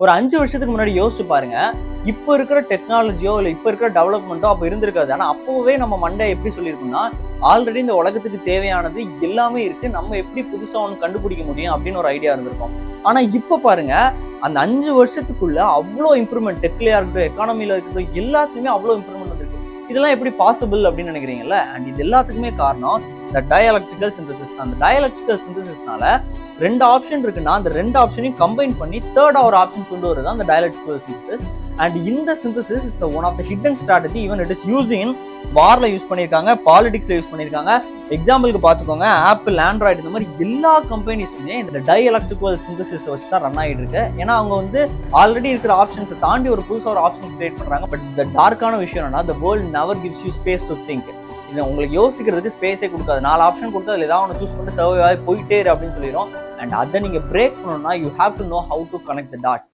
ஒரு 5 வருஷத்துக்கு முன்னாடி யோசிச்சு பாருங்க. இப்போ இருக்கிற டெக்னாலஜியோ இல்ல இப்போ இருக்கிற டெவலப்மெண்ட்டோ அப்ப இருந்திருக்காது. ஆனா அப்பவே நம்ம மண்டை எப்படி சொல்லியிருக்கும்னா, ஆல்ரெடி இந்த உலகத்துக்கு தேவையானது எல்லாமே இருக்கு. நம்ம எப்படி புதுசா ஒண்ணு கண்டுபிடிக்க முடியும் அப்படின்னு ஒரு ஐடியா இருந்திருக்கும். ஆனா இப்ப பாருங்க, அந்த 5 வருஷத்துக்குள்ள அவ்ளோ இம்ப்ரூவ்மெண்ட் டெக்லயா இருக்கட்டும், எக்கானமில இருக்கட்டும், எல்லாத்துலயுமே அவ்ளோ இம்ப்ரூவ்மெண்ட் வந்திருக்கு. இதெல்லாம் எப்படி பாசிபிள் அப்படின்னு நினைக்கிறீங்கல்ல? அண்ட் இது எல்லாத்துக்குமே காரணம் இந்த டயலெக்ட்ரிக்கல் சிந்தசிஸ் தான். அந்த டயலெக்ட்ரிக்கல் சிந்தசிஸ்னால 2 ஆப்ஷன் இருக்குன்னா, அந்த 2 ஆப்ஷனையும் கம்பைன் பண்ணி தேர்டா ஒரு ஆப்ஷன் கொண்டு வரது தான் அந்த டயலெக்ட்ரிக்கல் சிந்தசிஸ். அண்ட் இந்த synthesis is one of the hidden strategy. Even it is used in வார்ல யூஸ் பண்ணியிருக்காங்க, பாலிடிக்ஸ்ல யூஸ் பண்ணியிருக்காங்க. எக்ஸாம்பிளுக்கு பார்த்துக்கோங்க, ஆப்பிள், ஆண்ட்ராய்டு இந்த மாதிரி எல்லா கம்பெனிஸுமே இந்த டயலெக்ட்ரிக்கல் சிந்தசிஸ் வச்சு தான் ரன் ஆகிட்டு இருக்கு. ஏன்னா அவங்க வந்து ஆல்ரெடி இருக்கிற ஆப்ஷன்ஸை தாண்டி ஒரு புதுசாக ஒரு ஆப்ஷன் கிரியேட் பண்றாங்க. பட் இந்த டார்க்கான விஷயம் என்னன்னா, the world never gives you space to think. இது உங்களுக்கு யோசிக்கிறதுக்கு ஸ்பேஸே கொடுக்காது. 4 ஆப்ஷன் கொடுத்து அதில் ஏதாவது ஒன்று சூஸ் பண்ணிட்டு சர்வே ஆகி போயிட்டே இரு அப்படின்னு சொல்லிடும். அண்ட் அதை நீங்க பிரேக் பண்ணணும்னா you have to know how to connect the dots.